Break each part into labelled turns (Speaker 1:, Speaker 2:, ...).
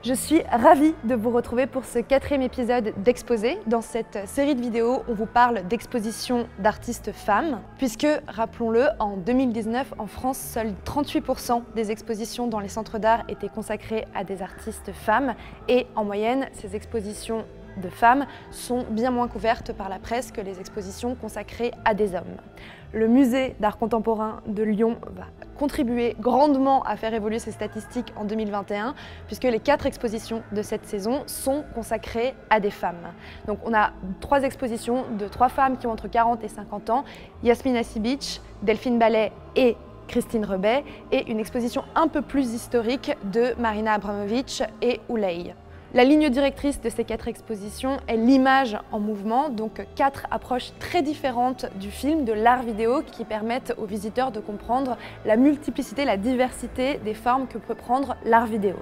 Speaker 1: Je suis ravie de vous retrouver pour ce 4e épisode d'Exposé. Dans cette série de vidéos, on vous parle d'expositions d'artistes femmes, puisque, rappelons-le, en 2019, en France, seuls 38% des expositions dans les centres d'art étaient consacrées à des artistes femmes, et en moyenne, ces expositions de femmes sont bien moins couvertes par la presse que les expositions consacrées à des hommes. Le musée d'art contemporain de Lyon va contribuer grandement à faire évoluer ces statistiques en 2021, puisque les 4 expositions de cette saison sont consacrées à des femmes. Donc on a 3 expositions de 3 femmes qui ont entre 40 et 50 ans, Yasmina Sibic, Delphine Ballet et Christine Rebet, et une exposition un peu plus historique de Marina Abramovic et Ouley. La ligne directrice de ces 4 expositions est l'image en mouvement, donc 4 approches très différentes du film, de l'art vidéo, qui permettent aux visiteurs de comprendre la multiplicité, la diversité des formes que peut prendre l'art vidéo.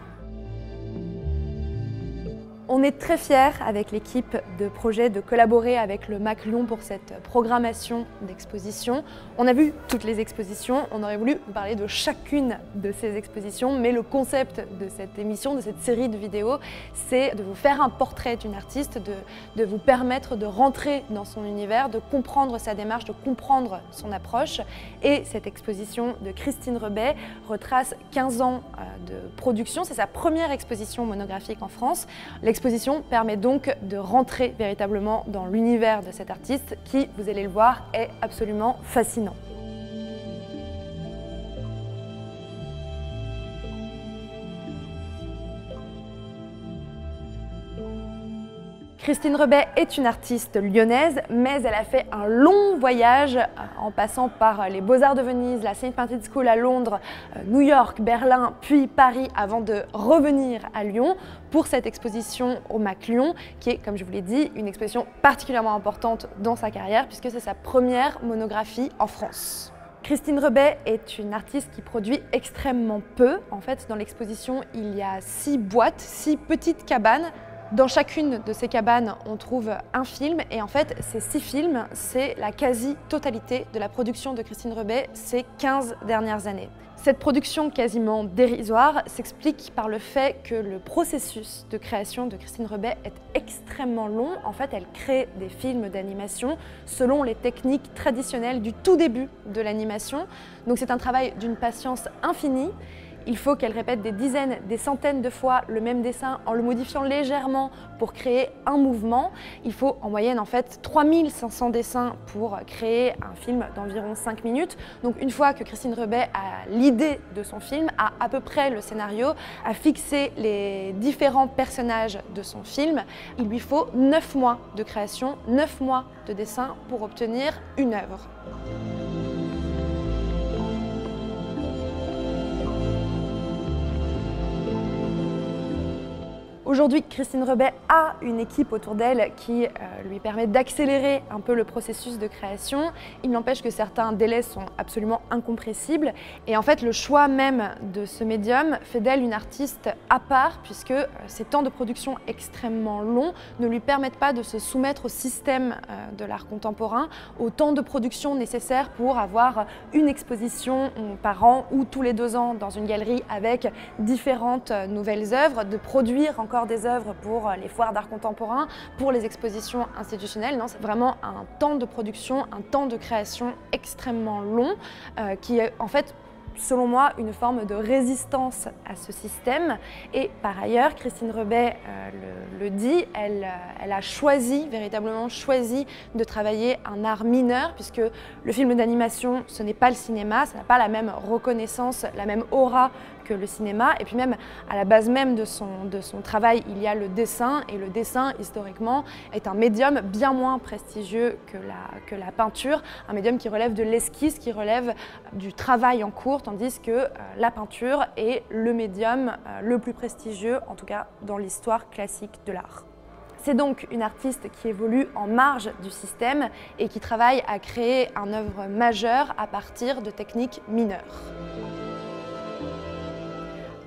Speaker 1: On est très fiers avec l'équipe de projet de collaborer avec le MAC Lyon pour cette programmation d'exposition. On a vu toutes les expositions, on aurait voulu vous parler de chacune de ces expositions, mais le concept de cette émission, de cette série de vidéos, c'est de vous faire un portrait d'une artiste, de vous permettre de rentrer dans son univers, de comprendre sa démarche, de comprendre son approche. Et cette exposition de Christine Rebet retrace 15 ans de production, c'est sa première exposition monographique en France. L'exposition permet donc de rentrer véritablement dans l'univers de cet artiste qui, vous allez le voir, est absolument fascinant. Christine Rebet est une artiste lyonnaise, mais elle a fait un long voyage en passant par les Beaux-Arts de Venise, la St. Martin's School à Londres, New York, Berlin, puis Paris, avant de revenir à Lyon pour cette exposition au MAC Lyon, qui est, comme je vous l'ai dit, une exposition particulièrement importante dans sa carrière, puisque c'est sa première monographie en France. Christine Rebet est une artiste qui produit extrêmement peu. En fait, dans l'exposition, il y a 6 boîtes, 6 petites cabanes. Dans chacune de ces cabanes, on trouve un film, et en fait, ces 6 films, c'est la quasi-totalité de la production de Christine Rebet ces 15 dernières années. Cette production quasiment dérisoire s'explique par le fait que le processus de création de Christine Rebet est extrêmement long. En fait, elle crée des films d'animation selon les techniques traditionnelles du tout début de l'animation. Donc c'est un travail d'une patience infinie. Il faut qu'elle répète des dizaines, des centaines de fois le même dessin en le modifiant légèrement pour créer un mouvement. Il faut en moyenne en fait 3500 dessins pour créer un film d'environ 5 minutes. Donc une fois que Christine Rebet a l'idée de son film, a à peu près le scénario, a fixé les différents personnages de son film, il lui faut 9 mois de création, 9 mois de dessin pour obtenir une œuvre. Aujourd'hui, Christine Rebet a une équipe autour d'elle qui lui permet d'accélérer un peu le processus de création. Il n'empêche que certains délais sont absolument incompressibles. Et en fait, le choix même de ce médium fait d'elle une artiste à part, puisque ces temps de production extrêmement longs ne lui permettent pas de se soumettre au système de l'art contemporain, au temps de production nécessaire pour avoir une exposition par an ou tous les 2 ans dans une galerie avec différentes nouvelles œuvres, de produire encore des œuvres pour les foires d'art contemporain, pour les expositions institutionnelles. Non, c'est vraiment un temps de production, un temps de création extrêmement long qui est en fait, selon moi, une forme de résistance à ce système. Et par ailleurs, Christine Rebet le dit, elle a choisi, véritablement choisi, de travailler un art mineur, puisque le film d'animation, ce n'est pas le cinéma, ça n'a pas la même reconnaissance, la même aura que le cinéma. Et puis même, à la base même de son travail, il y a le dessin, et le dessin, historiquement, est un médium bien moins prestigieux que la peinture, un médium qui relève de l'esquisse, qui relève du travail en cours, tandis que la peinture est le médium le plus prestigieux, en tout cas dans l'histoire classique de l'art. C'est donc une artiste qui évolue en marge du système et qui travaille à créer une œuvre majeure à partir de techniques mineures.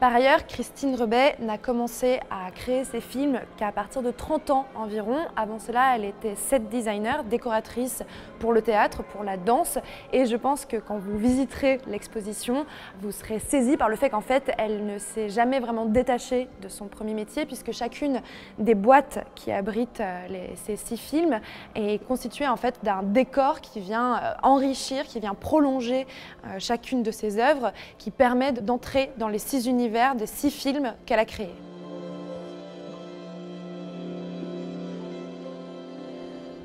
Speaker 1: Par ailleurs, Christine Rebay n'a commencé à créer ses films qu'à partir de 30 ans environ. Avant cela, elle était set designer, décoratrice pour le théâtre, pour la danse. Et je pense que quand vous visiterez l'exposition, vous serez saisi par le fait qu'en fait, elle ne s'est jamais vraiment détachée de son premier métier, puisque chacune des boîtes qui abritent ces 6 films est constituée en fait d'un décor qui vient enrichir, qui vient prolonger chacune de ses œuvres, qui permet d'entrer dans les 6 univers des 6 films qu'elle a créés.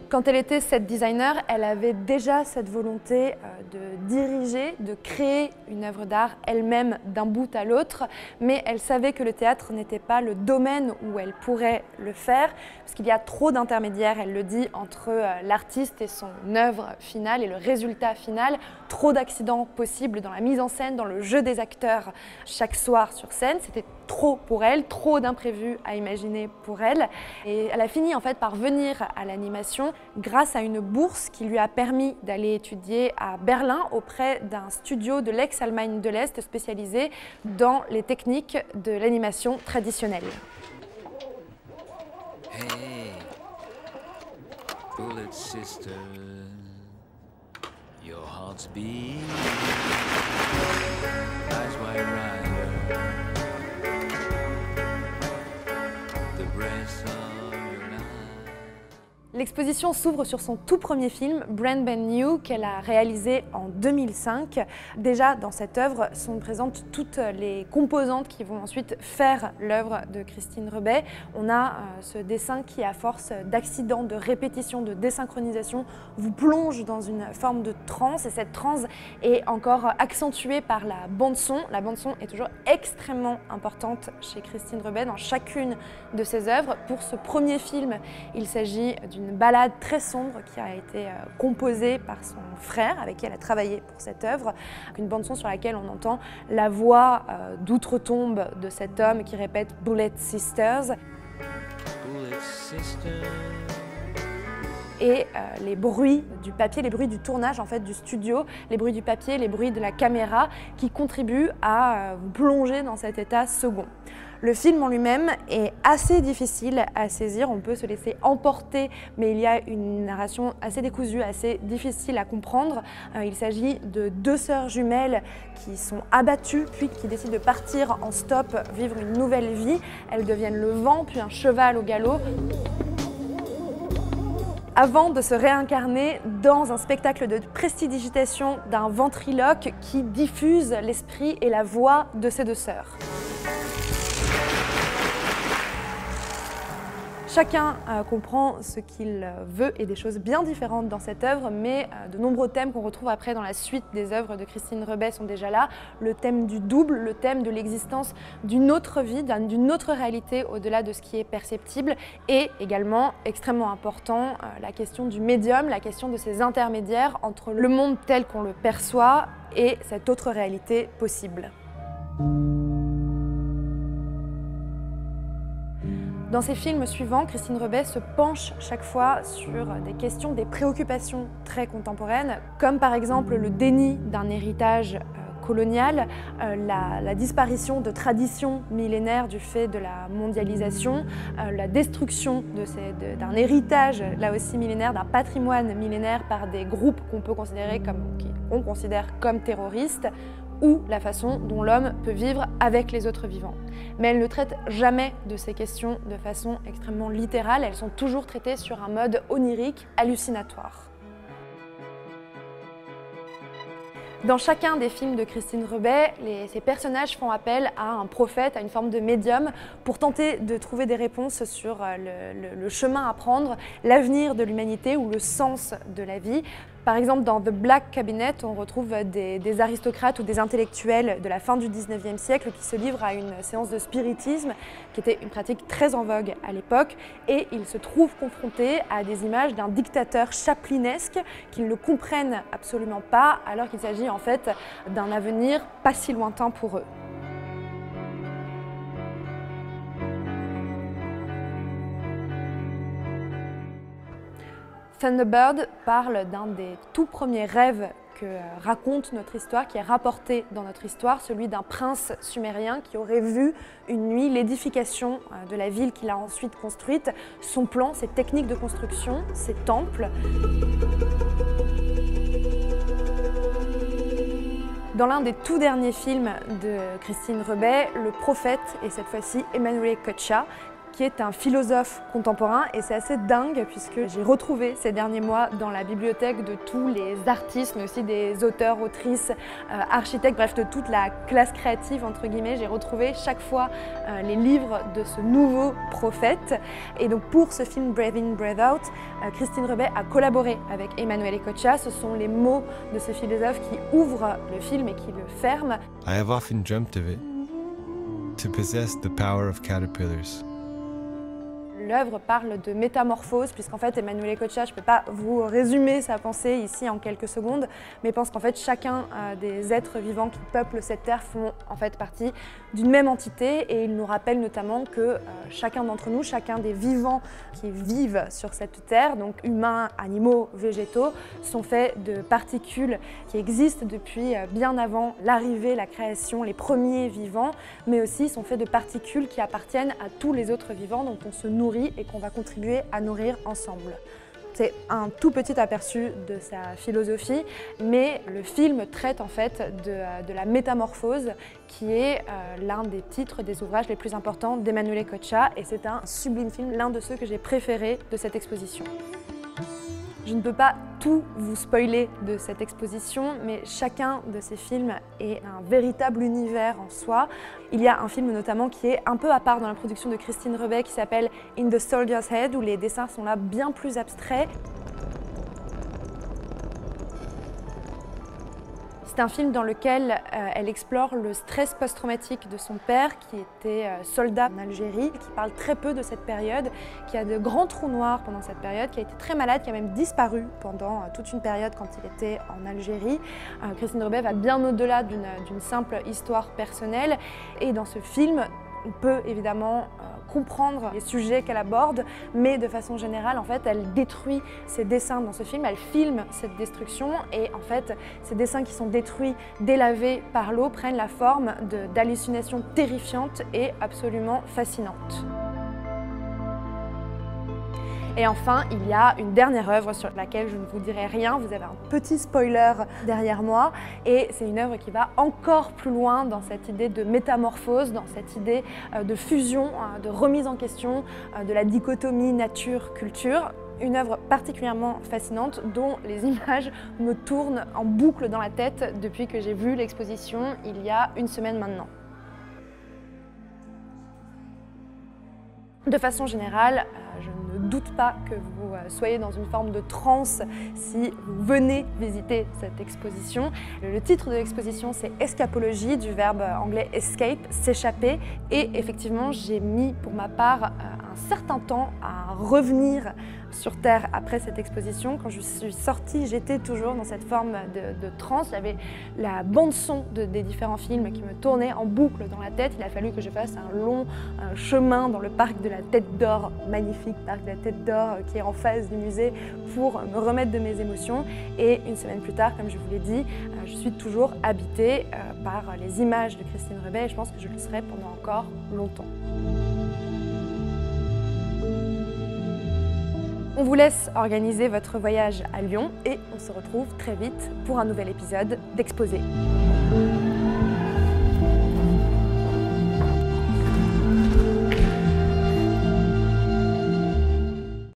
Speaker 1: Quand elle était set designer, elle avait déjà cette volonté de diriger, de créer une œuvre d'art elle-même d'un bout à l'autre, mais elle savait que le théâtre n'était pas le domaine où elle pourrait le faire, parce qu'il y a trop d'intermédiaires, elle le dit, entre l'artiste et son œuvre finale et le résultat final, trop d'accidents possibles dans la mise en scène, dans le jeu des acteurs chaque soir sur scène, c'était trop pour elle, trop d'imprévus à imaginer pour elle. Et elle a fini en fait par venir à l'animation grâce à une bourse qui lui a permis d'aller étudier à Berlin auprès d'un studio de l'ex-Allemagne de l'Est spécialisé dans les techniques de l'animation traditionnelle.
Speaker 2: Hey, bullet sister, your heart's beat, eyes wide rider.
Speaker 1: L'exposition s'ouvre sur son tout premier film, Brand New, qu'elle a réalisé en 2005. Déjà, dans cette œuvre sont présentes toutes les composantes qui vont ensuite faire l'œuvre de Christine Rebay. On a ce dessin qui, à force d'accidents, de répétitions, de désynchronisation, vous plonge dans une forme de transe. Et cette transe est encore accentuée par la bande-son. La bande-son est toujours extrêmement importante chez Christine Rebay dans chacune de ses œuvres. Pour ce premier film, il s'agit d'une ballade très sombre qui a été composée par son frère avec qui elle a travaillé pour cette œuvre, une bande-son sur laquelle on entend la voix d'outre-tombe de cet homme qui répète « Bullet Sisters ».
Speaker 2: Bullet Sisters.
Speaker 1: Et les bruits du papier, les bruits du tournage en fait du studio, les bruits du papier, les bruits de la caméra qui contribuent à vous plonger dans cet état second. Le film en lui-même est assez difficile à saisir, on peut se laisser emporter, mais il y a une narration assez décousue, assez difficile à comprendre. Il s'agit de 2 sœurs jumelles qui sont abattues, puis qui décident de partir en stop, vivre une nouvelle vie. Elles deviennent le vent, puis un cheval au galop, avant de se réincarner dans un spectacle de prestidigitation d'un ventriloque qui diffuse l'esprit et la voix de ces 2 sœurs. Chacun comprend ce qu'il veut et des choses bien différentes dans cette œuvre, mais de nombreux thèmes qu'on retrouve après dans la suite des œuvres de Christine Rebay sont déjà là. Le thème du double, le thème de l'existence d'une autre vie, d'une autre réalité au-delà de ce qui est perceptible, et également, extrêmement important, la question du médium, la question de ces intermédiaires entre le monde tel qu'on le perçoit et cette autre réalité possible. Dans ses films suivants, Christine Rebay se penche chaque fois sur des questions, des préoccupations très contemporaines, comme par exemple le déni d'un héritage colonial, la disparition de traditions millénaires du fait de la mondialisation, la destruction d'un héritage, là aussi millénaire, d'un patrimoine millénaire par des groupes qu'on considère comme terroristes, ou la façon dont l'homme peut vivre avec les autres vivants. Mais elle ne traite jamais de ces questions de façon extrêmement littérale, elles sont toujours traitées sur un mode onirique, hallucinatoire. Dans chacun des films de Christine Rebay, ces personnages font appel à un prophète, à une forme de médium, pour tenter de trouver des réponses sur le chemin à prendre, l'avenir de l'humanité ou le sens de la vie. Par exemple, dans The Black Cabinet, on retrouve des aristocrates ou des intellectuels de la fin du 19e siècle qui se livrent à une séance de spiritisme, qui était une pratique très en vogue à l'époque, et ils se trouvent confrontés à des images d'un dictateur chaplinesque qu'ils ne comprennent absolument pas, alors qu'il s'agit en fait d'un avenir pas si lointain pour eux. Thunderbird parle d'un des tout premiers rêves que raconte notre histoire, qui est rapporté dans notre histoire, celui d'un prince sumérien qui aurait vu une nuit l'édification de la ville qu'il a ensuite construite, son plan, ses techniques de construction, ses temples. Dans l'un des tout derniers films de Christine Rebay, le prophète est cette fois-ci Emanuele Coccia, qui est un philosophe contemporain, et c'est assez dingue puisque j'ai retrouvé ces derniers mois dans la bibliothèque de tous les artistes, mais aussi des auteurs, autrices, architectes, bref de toute la classe créative entre guillemets. J'ai retrouvé chaque fois les livres de ce nouveau prophète, et donc pour ce film Breathe In, Breathe Out, Christine Rebay a collaboré avec Emanuele Coccia. Ce sont les mots de ce philosophe qui ouvrent le film et qui le ferment.
Speaker 3: I have often dreamt of it, to possess the power of caterpillars.
Speaker 1: L'œuvre parle de métamorphose, puisqu'en fait Emanuele Coccia, je ne peux pas vous résumer sa pensée ici en quelques secondes, mais pense qu'en fait chacun des êtres vivants qui peuplent cette terre font en fait partie d'une même entité, et il nous rappelle notamment que chacun d'entre nous, chacun des vivants qui vivent sur cette terre, donc humains, animaux, végétaux, sont faits de particules qui existent depuis bien avant l'arrivée, la création, les premiers vivants, mais aussi sont faits de particules qui appartiennent à tous les autres vivants dont on se nourrit et qu'on va contribuer à nourrir ensemble. C'est un tout petit aperçu de sa philosophie, mais le film traite en fait de la métamorphose, qui est l'un des titres des ouvrages les plus importants d'Emanuele Coccia, et c'est un sublime film, l'un de ceux que j'ai préférés de cette exposition. Je ne peux pas tout vous spoiler de cette exposition, mais chacun de ces films est un véritable univers en soi. Il y a un film notamment qui est un peu à part dans la production de Christine Rebay, qui s'appelle In the Soldier's Head, où les dessins sont là bien plus abstraits. C'est un film dans lequel elle explore le stress post-traumatique de son père, qui était soldat en Algérie, qui parle très peu de cette période, qui a de grands trous noirs pendant cette période, qui a été très malade, qui a même disparu pendant toute une période quand il était en Algérie. Christine Rebay va bien au-delà d'une simple histoire personnelle, et dans ce film, on peut évidemment comprendre les sujets qu'elle aborde, mais de façon générale, en fait, elle détruit ses dessins dans ce film, elle filme cette destruction, et en fait, ces dessins qui sont détruits, délavés par l'eau, prennent la forme d'hallucinations terrifiantes et absolument fascinantes. Et enfin, il y a une dernière œuvre sur laquelle je ne vous dirai rien, vous avez un petit spoiler derrière moi, et c'est une œuvre qui va encore plus loin dans cette idée de métamorphose, dans cette idée de fusion, de remise en question de la dichotomie nature-culture. Une œuvre particulièrement fascinante dont les images me tournent en boucle dans la tête depuis que j'ai vu l'exposition il y a une semaine maintenant. De façon générale, je ne doute pas que vous soyez dans une forme de transe si vous venez visiter cette exposition. Le titre de l'exposition, c'est Escapologie, du verbe anglais escape, s'échapper. Et effectivement, j'ai mis pour ma part un certain temps à revenir sur Terre après cette exposition. Quand je suis sortie, j'étais toujours dans cette forme de transe. J'avais la bande-son des différents films qui me tournaient en boucle dans la tête. Il a fallu que je fasse un long chemin dans le parc de la Tête d'Or, magnifique parc de la Tête d'Or qui est en face du musée, pour me remettre de mes émotions. Et une semaine plus tard, comme je vous l'ai dit, je suis toujours habitée par les images de Christine Rebay, et je pense que je le serai pendant encore longtemps. On vous laisse organiser votre voyage à Lyon, et on se retrouve très vite pour un nouvel épisode d'Exposé.